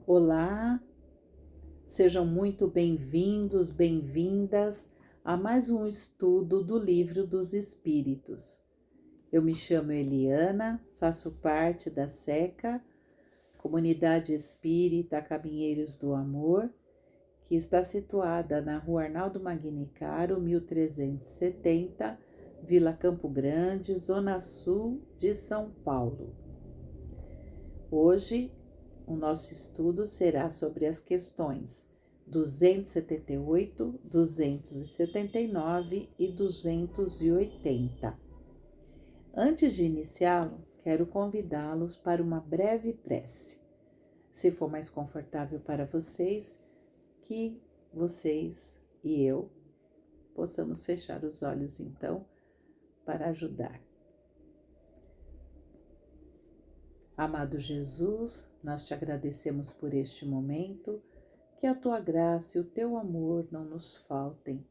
Olá, sejam muito bem-vindos, bem-vindas a mais um estudo do Livro dos Espíritos. Eu me chamo Eliana, faço parte da SECA, Comunidade Espírita Caminheiros do Amor, que está situada na Rua Arnaldo Magnicaro, 1370, Vila Campo Grande, Zona Sul de São Paulo. Hoje, o nosso estudo será sobre as questões 278, 279 e 280. Antes de iniciá-lo, quero convidá-los para uma breve prece. Se for mais confortável para vocês, que vocês e eu possamos fechar os olhos então para ajudar. Amado Jesus, nós te agradecemos por este momento, que a tua graça e o teu amor não nos faltem,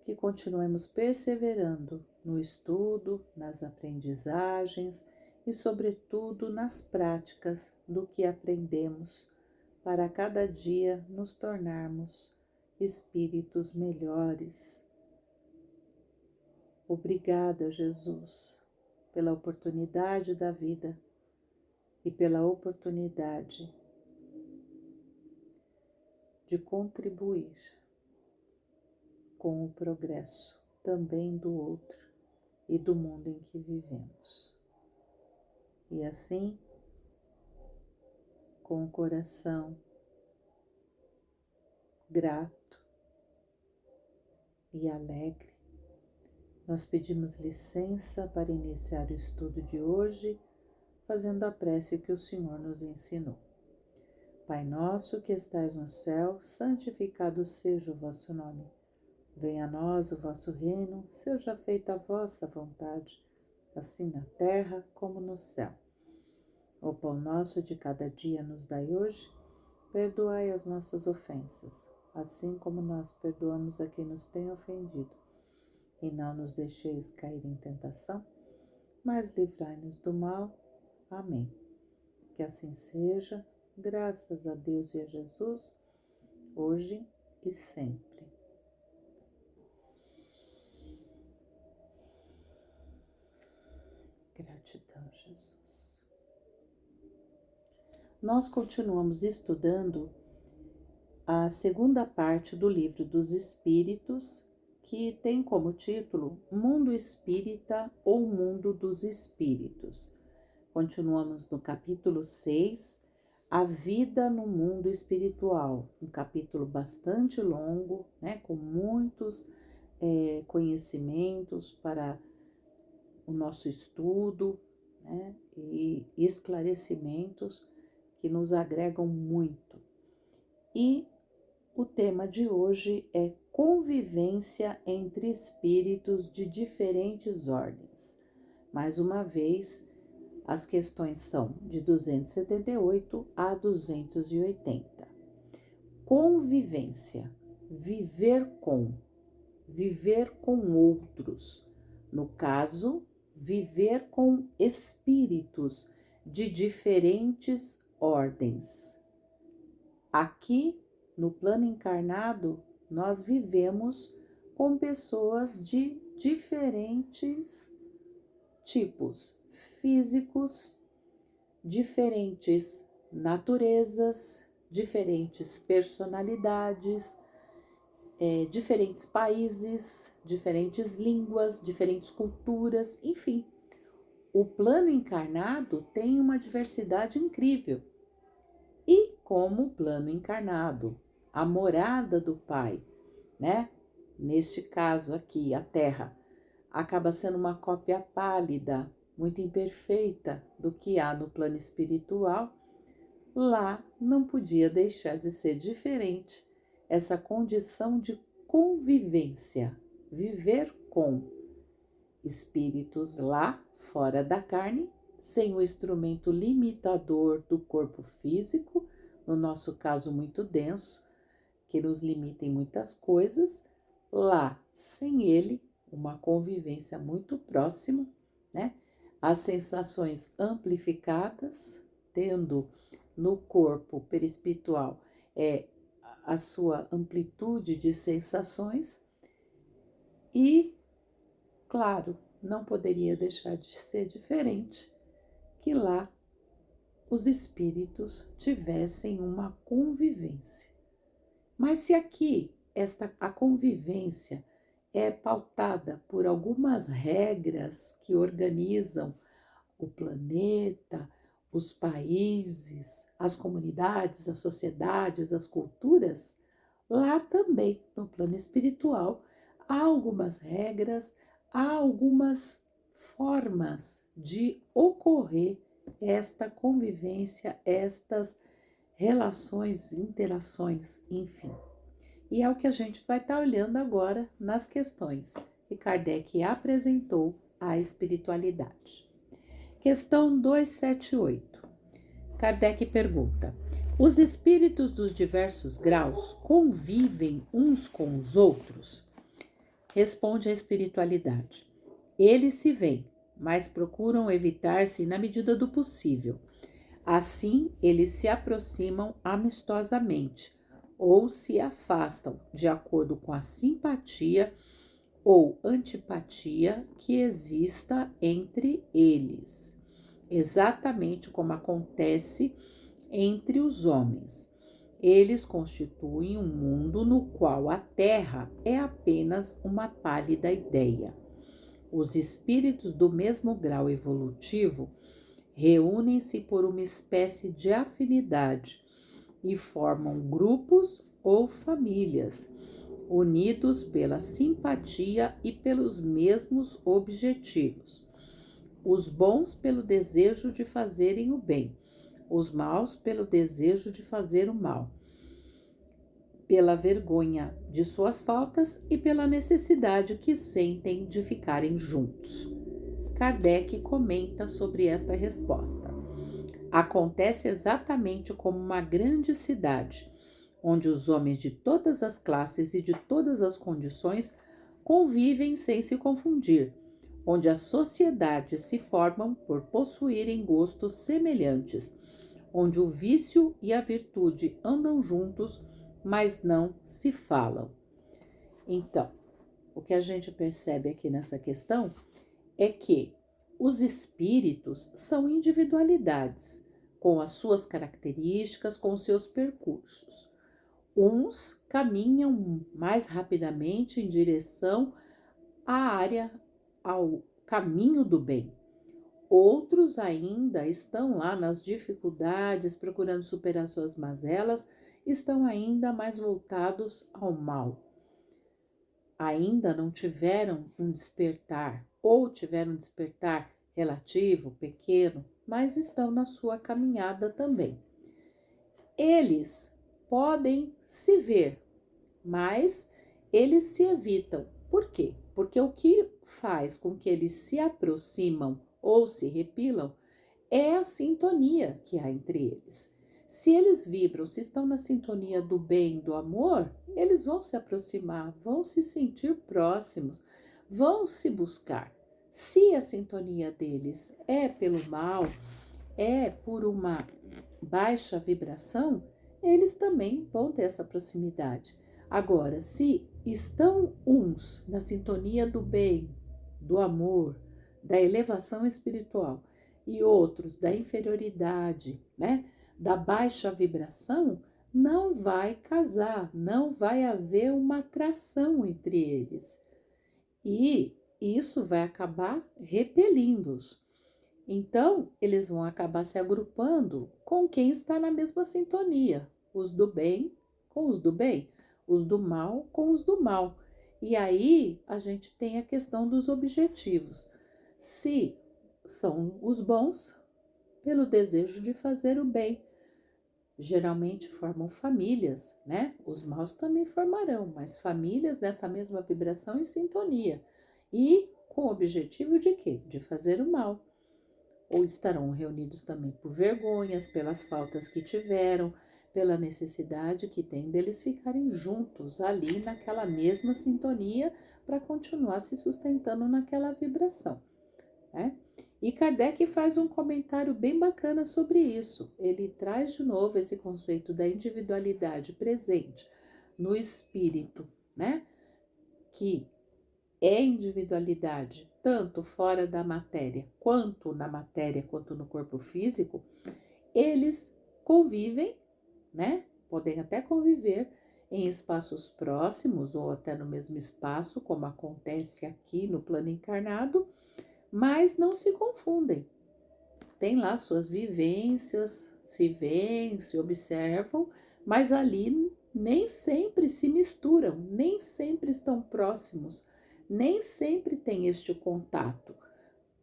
que continuemos perseverando no estudo, nas aprendizagens e, sobretudo, nas práticas do que aprendemos, para cada dia nos tornarmos espíritos melhores. Obrigada, Jesus, pela oportunidade da vida e pela oportunidade de contribuir com o progresso também do outro e do mundo em que vivemos. E assim, com o coração grato e alegre, nós pedimos licença para iniciar o estudo de hoje, fazendo a prece que o Senhor nos ensinou. Pai nosso que estais no céu, santificado seja o vosso nome. Venha a nós o vosso reino, seja feita a vossa vontade, assim na terra como no céu. O pão nosso de cada dia nos dai hoje, perdoai as nossas ofensas, assim como nós perdoamos a quem nos tem ofendido. E não nos deixeis cair em tentação, mas livrai-nos do mal. Amém. Que assim seja, graças a Deus e a Jesus, hoje e sempre. Gratidão, Jesus. Nós continuamos estudando a segunda parte do Livro dos Espíritos, que tem como título Mundo Espírita ou Mundo dos Espíritos. Continuamos no capítulo 6, A Vida no Mundo Espiritual, um capítulo bastante longo, né, com muitos conhecimentos para o nosso estudo, né, e esclarecimentos que nos agregam muito. E o tema de hoje é convivência entre espíritos de diferentes ordens. Mais uma vez, as questões são de 278 a 280. Convivência, viver com outros. No caso, viver com espíritos de diferentes ordens. Aqui, no plano encarnado, nós vivemos com pessoas de diferentes tipos físicos, diferentes naturezas, diferentes personalidades, diferentes países, diferentes línguas, diferentes culturas, enfim. O plano encarnado tem uma diversidade incrível. E como plano encarnado, a morada do Pai, né? Neste caso aqui, a Terra, acaba sendo uma cópia pálida, muito imperfeita do que há no plano espiritual. Lá não podia deixar de ser diferente essa condição de convivência, viver com espíritos lá fora da carne, sem o instrumento limitador do corpo físico, no nosso caso muito denso, que nos limita em muitas coisas, lá sem ele, uma convivência muito próxima, né? As sensações amplificadas, tendo no corpo perispiritual é a sua amplitude de sensações e, claro, não poderia deixar de ser diferente que lá os espíritos tivessem uma convivência. Mas se aqui a convivência é pautada por algumas regras que organizam o planeta, os países, as comunidades, as sociedades, as culturas, lá também, no plano espiritual, há algumas regras, há algumas formas de ocorrer esta convivência, estas relações, interações, enfim. E é o que a gente vai estar olhando agora nas questões que Kardec apresentou à espiritualidade. Questão 278. Kardec pergunta: os espíritos dos diversos graus convivem uns com os outros? Responde a espiritualidade: eles se veem, mas procuram evitar-se na medida do possível. Assim, eles se aproximam amistosamente ou se afastam de acordo com a simpatia ou antipatia que exista entre eles, exatamente como acontece entre os homens. Eles constituem um mundo no qual a Terra é apenas uma pálida ideia. Os espíritos do mesmo grau evolutivo reúnem-se por uma espécie de afinidade e formam grupos ou famílias, unidos pela simpatia e pelos mesmos objetivos. Os bons pelo desejo de fazerem o bem, os maus pelo desejo de fazer o mal, pela vergonha de suas faltas e pela necessidade que sentem de ficarem juntos. Kardec comenta sobre esta resposta. Acontece exatamente como uma grande cidade, onde os homens de todas as classes e de todas as condições convivem sem se confundir, onde as sociedades se formam por possuírem gostos semelhantes, onde o vício e a virtude andam juntos, mas não se falam. Então, o que a gente percebe aqui nessa questão é que os espíritos são individualidades, com as suas características, com os seus percursos. Uns caminham mais rapidamente em direção à área, ao caminho do bem. Outros ainda estão lá nas dificuldades, procurando superar suas mazelas, estão ainda mais voltados ao mal. Ainda não tiveram um despertar, ou tiveram um despertar relativo, pequeno, mas estão na sua caminhada também. Eles podem se ver, mas eles se evitam. Por quê? Porque o que faz com que eles se aproximam ou se repilam é a sintonia que há entre eles. Se eles vibram, se estão na sintonia do bem, do amor, eles vão se aproximar, vão se sentir próximos, vão se buscar. Se a sintonia deles é pelo mal, é por uma baixa vibração, eles também vão ter essa proximidade. Agora, se estão uns na sintonia do bem, do amor, da elevação espiritual e outros da inferioridade, né, da baixa vibração, não vai casar, não vai haver uma atração entre eles. E isso vai acabar repelindo-os. Então, eles vão acabar se agrupando com quem está na mesma sintonia, os do bem com os do bem, os do mal com os do mal. E aí a gente tem a questão dos objetivos. Se são os bons, pelo desejo de fazer o bem, geralmente formam famílias, né? Os maus também formarão, mas famílias dessa mesma vibração e sintonia. E com o objetivo de quê? De fazer o mal. Ou estarão reunidos também por vergonhas, pelas faltas que tiveram, pela necessidade que tem deles ficarem juntos ali naquela mesma sintonia para continuar se sustentando naquela vibração, né? E Kardec faz um comentário bem bacana sobre isso. Ele traz de novo esse conceito da individualidade presente no espírito, né? Que é individualidade tanto fora da matéria, quanto na matéria, quanto no corpo físico, eles convivem, né? Podem até conviver em espaços próximos ou até no mesmo espaço, como acontece aqui no plano encarnado, mas não se confundem. Tem lá suas vivências, se veem, se observam, mas ali nem sempre se misturam, nem sempre estão próximos, nem sempre tem este contato.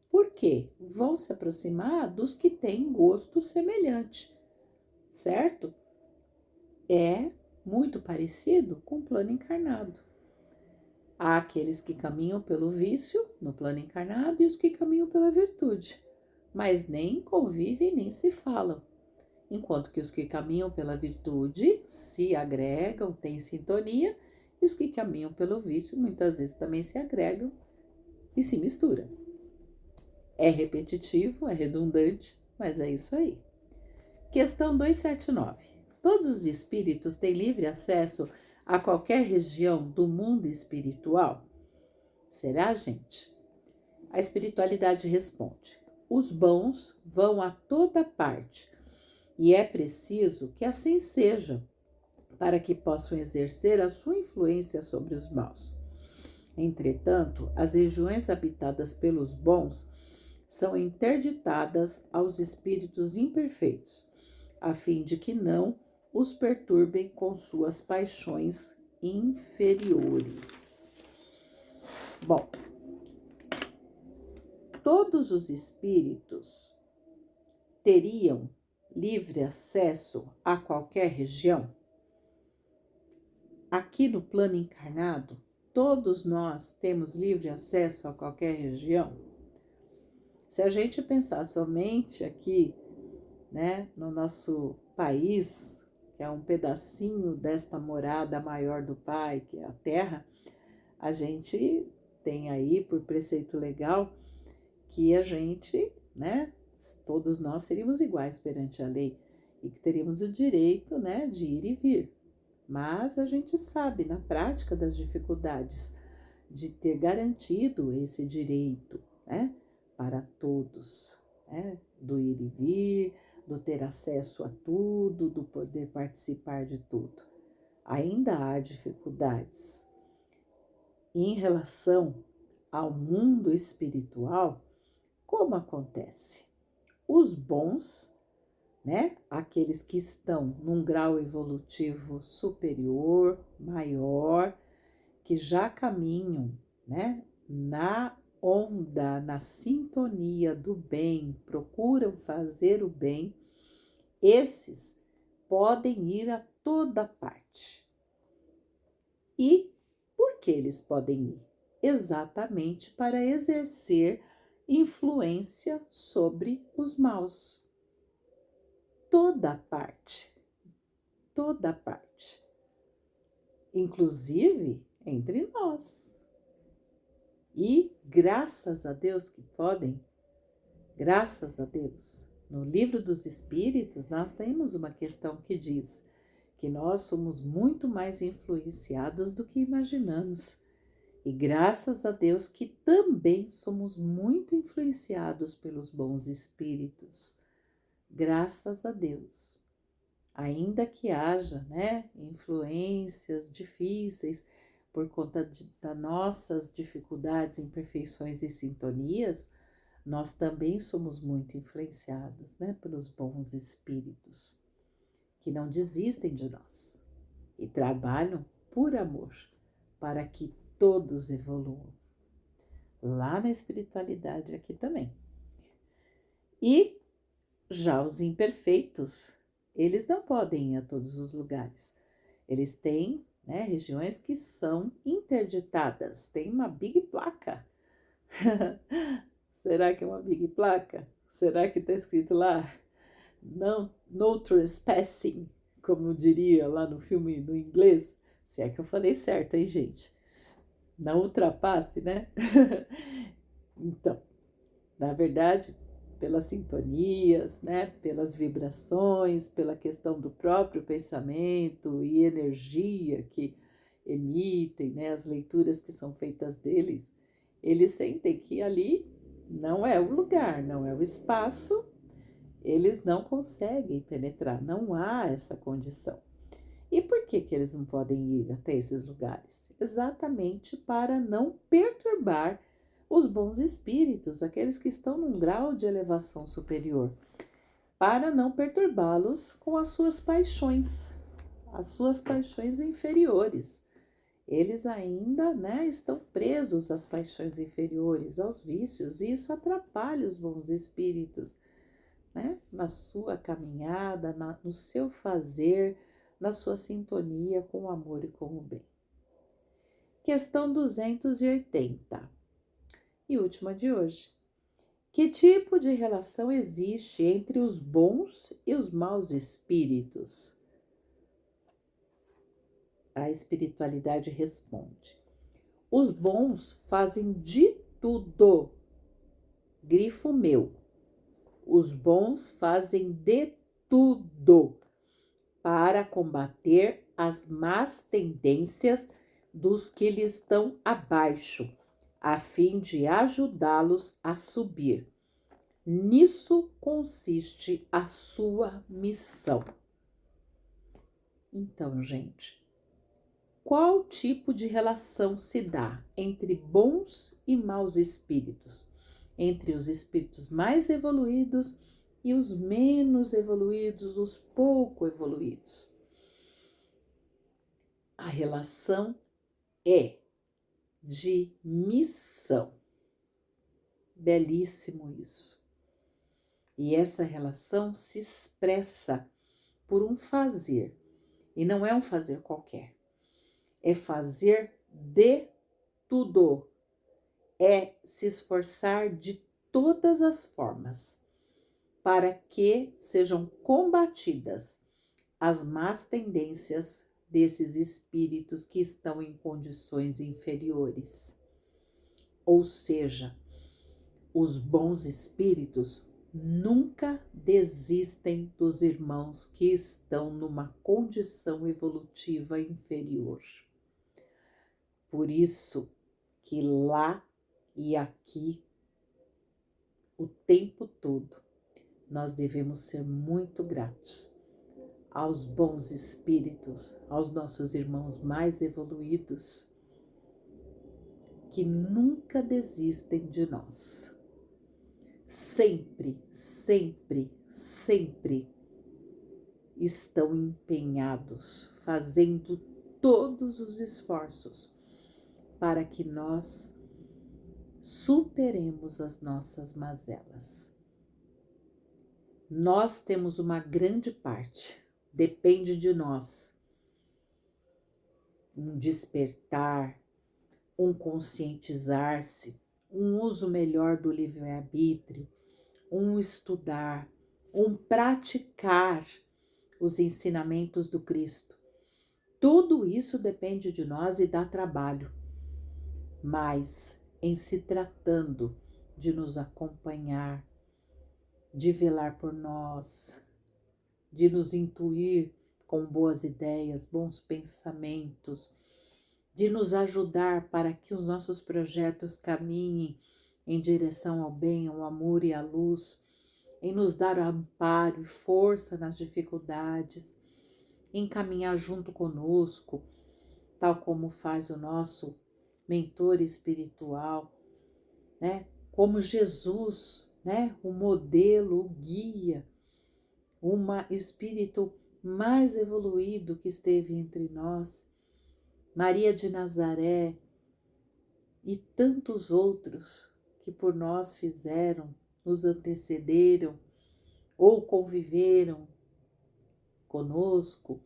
Por quê? Vão se aproximar dos que têm gosto semelhante, certo? É muito parecido com o plano encarnado. Há aqueles que caminham pelo vício no plano encarnado e os que caminham pela virtude, mas nem convivem nem se falam. Enquanto que os que caminham pela virtude se agregam, têm sintonia, e os que caminham pelo vício muitas vezes também se agregam e se misturam. É repetitivo, é redundante, mas é isso aí. Questão 279. Todos os espíritos têm livre acesso a qualquer região do mundo espiritual? Será, gente? A espiritualidade responde: os bons vão a toda parte, e é preciso que assim seja, para que possam exercer a sua influência sobre os maus. Entretanto, as regiões habitadas pelos bons são interditadas aos espíritos imperfeitos, a fim de que não os perturbem com suas paixões inferiores. Bom, todos os espíritos teriam livre acesso a qualquer região? Aqui no plano encarnado, todos nós temos livre acesso a qualquer região? Se a gente pensar somente aqui, né, no nosso país, que é um pedacinho desta morada maior do Pai, que é a Terra, a gente tem aí por preceito legal que a gente, né, todos nós seríamos iguais perante a lei e que teríamos o direito, né, de ir e vir. Mas a gente sabe, na prática, das dificuldades de ter garantido esse direito, né, para todos, né, do ir e vir, do ter acesso a tudo, do poder participar de tudo. Ainda há dificuldades. Em relação ao mundo espiritual, como acontece? Os bons, né, aqueles que estão num grau evolutivo superior, maior, que já caminham, né, na onda, na sintonia do bem, procuram fazer o bem, esses podem ir a toda parte. E por que eles podem ir? Exatamente para exercer influência sobre os maus. Toda parte, toda parte, inclusive entre nós. E graças a Deus que podem, graças a Deus. No Livro dos Espíritos, nós temos uma questão que diz que nós somos muito mais influenciados do que imaginamos. E graças a Deus que também somos muito influenciados pelos bons espíritos. Graças a Deus. Ainda que haja, né, influências difíceis por conta das nossas dificuldades, imperfeições e sintonias, nós também somos muito influenciados, né, pelos bons espíritos, que não desistem de nós e trabalham por amor, para que todos evoluam. Lá na espiritualidade, aqui também. E já os imperfeitos, eles não podem ir a todos os lugares. Eles têm, né, regiões que são interditadas. Tem uma big placa. Será que é uma big placa? Será que está escrito lá? Não, no trespassing, como diria lá no filme no inglês. Se é que eu falei certo, hein, gente? Não ultrapasse, né? Então, Na verdade, pelas sintonias, né, pelas vibrações, pela questão do próprio pensamento e energia que emitem, né, as leituras que são feitas deles, eles sentem que ali não é o lugar, não é o espaço, eles não conseguem penetrar, não há essa condição. E por que que eles não podem ir até esses lugares? Exatamente para não perturbar os bons espíritos, aqueles que estão num grau de elevação superior, para não perturbá-los com as suas paixões inferiores. Eles ainda, né, estão presos às paixões inferiores, aos vícios, e isso atrapalha os bons espíritos, né, na sua caminhada, no seu fazer, na sua sintonia com o amor e com o bem. Questão 280. E última de hoje. Que tipo de relação existe entre os bons e os maus espíritos? A espiritualidade responde: os bons fazem de tudo. Grifo meu. Os bons fazem de tudo para combater as más tendências dos que lhes estão abaixo, a fim de ajudá-los a subir. Nisso consiste a sua missão. Então, gente, qual tipo de relação se dá entre bons e maus espíritos? Entre os espíritos mais evoluídos e os menos evoluídos, os pouco evoluídos. A relação é de missão. Belíssimo isso. E essa relação se expressa por um fazer. E não é um fazer qualquer. É fazer de tudo. É se esforçar de todas as formas para que sejam combatidas as más tendências desses espíritos que estão em condições inferiores. Ou seja, os bons espíritos nunca desistem dos irmãos que estão numa condição evolutiva inferior. Por isso que lá e aqui, o tempo todo, nós devemos ser muito gratos aos bons espíritos, aos nossos irmãos mais evoluídos, que nunca desistem de nós. Sempre, sempre, sempre estão empenhados, fazendo todos os esforços para que nós superemos as nossas mazelas. Nós temos uma grande parte, depende de nós. Um despertar, um conscientizar-se, um uso melhor do livre-arbítrio, um estudar, um praticar os ensinamentos do Cristo. Tudo isso depende de nós e dá trabalho. Mas, em se tratando de nos acompanhar, de velar por nós, de nos intuir com boas ideias, bons pensamentos, de nos ajudar para que os nossos projetos caminhem em direção ao bem, ao amor e à luz, em nos dar amparo e força nas dificuldades, em caminhar junto conosco, tal como faz o nosso mentor espiritual, né? Como Jesus, né? O modelo, o guia, um espírito mais evoluído que esteve entre nós, Maria de Nazaré e tantos outros que por nós fizeram, nos antecederam ou conviveram conosco,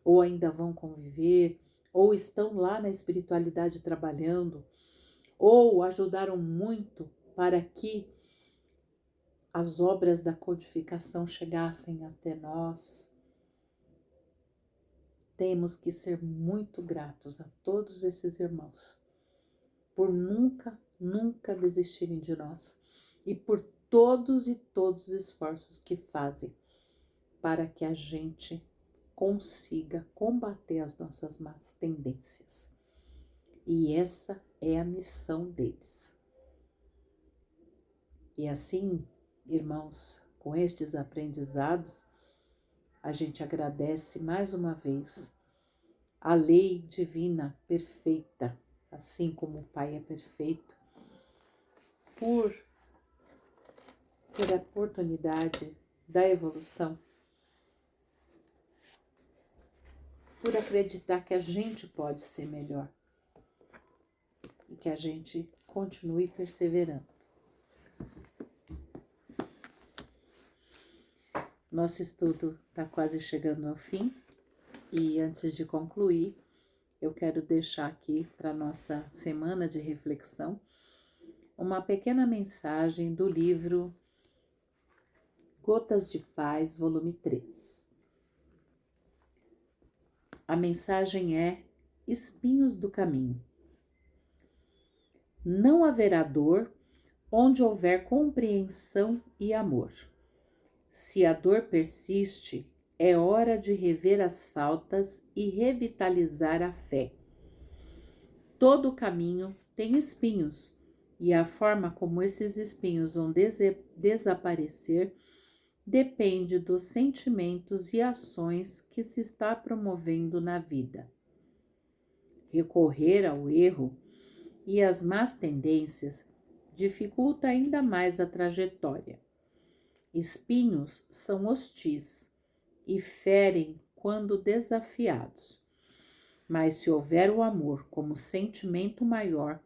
ou ainda vão conviver, ou estão lá na espiritualidade trabalhando, ou ajudaram muito para que as obras da codificação chegassem até nós. Temos que ser muito gratos a todos esses irmãos por nunca, nunca desistirem de nós e por todos e todos os esforços que fazem para que a gente consiga combater as nossas más tendências. E essa é a missão deles. E assim, irmãos, com estes aprendizados, a gente agradece mais uma vez a lei divina perfeita, assim como o Pai é perfeito, por a oportunidade da evolução, por acreditar que a gente pode ser melhor e que a gente continue perseverando. Nosso estudo está quase chegando ao fim e antes de concluir, eu quero deixar aqui para nossa semana de reflexão uma pequena mensagem do livro Gotas de Paz, volume 3. A mensagem é: espinhos do caminho. Não haverá dor onde houver compreensão e amor. Se a dor persiste, é hora de rever as faltas e revitalizar a fé. Todo caminho tem espinhos, e a forma como esses espinhos vão desaparecer depende dos sentimentos e ações que se está promovendo na vida. Recorrer ao erro e às más tendências dificulta ainda mais a trajetória. Espinhos são hostis e ferem quando desafiados. Mas se houver o amor como sentimento maior,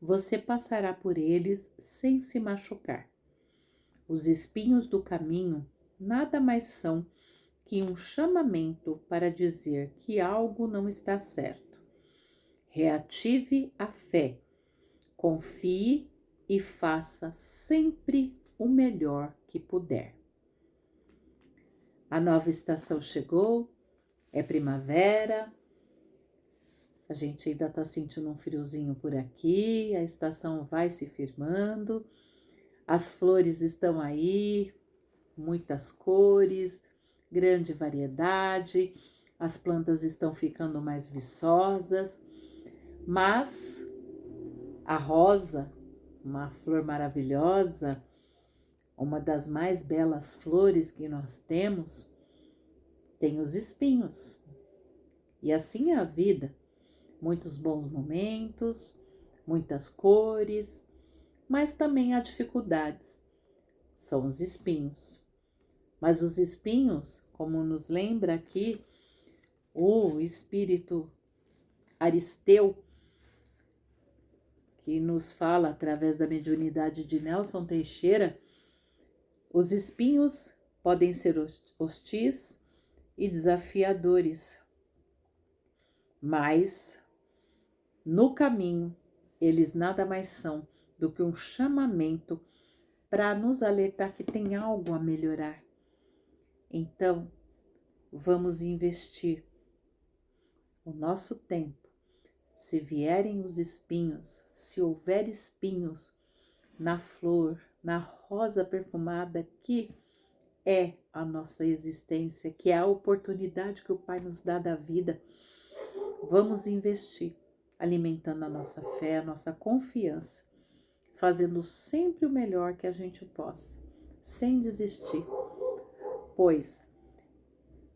você passará por eles sem se machucar. Os espinhos do caminho nada mais são que um chamamento para dizer que algo não está certo. Reative a fé, confie e faça sempre o melhor que puder. A nova estação chegou, é primavera, a gente ainda está sentindo um friozinho por aqui, a estação vai se firmando, as flores estão aí, muitas cores, grande variedade, as plantas estão ficando mais viçosas, mas a rosa, uma flor maravilhosa, uma das mais belas flores que nós temos, tem os espinhos. E assim é a vida, muitos bons momentos, muitas cores, mas também há dificuldades, são os espinhos. Mas os espinhos, como nos lembra aqui o espírito Aristeu, que nos fala através da mediunidade de Nelson Teixeira, os espinhos podem ser hostis e desafiadores, mas no caminho eles nada mais são do que um chamamento para nos alertar que tem algo a melhorar. Então, vamos investir o nosso tempo. Se vierem os espinhos, se houver espinhos na flor, na rosa perfumada que é a nossa existência, que é a oportunidade que o Pai nos dá da vida, vamos investir, alimentando a nossa fé, a nossa confiança, fazendo sempre o melhor que a gente possa, sem desistir, pois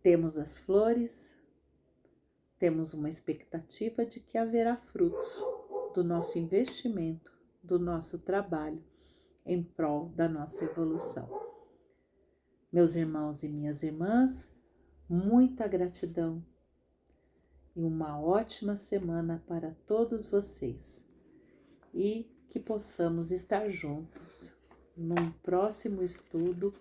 temos as flores, temos uma expectativa de que haverá frutos do nosso investimento, do nosso trabalho em prol da nossa evolução. Meus irmãos e minhas irmãs, muita gratidão e uma ótima semana para todos vocês e que possamos estar juntos num próximo estudo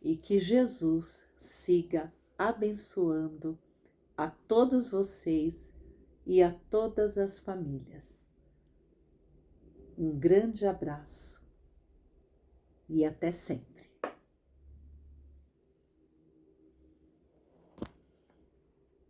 e que Jesus siga abençoando a todos vocês e a todas as famílias. Um grande abraço e até sempre.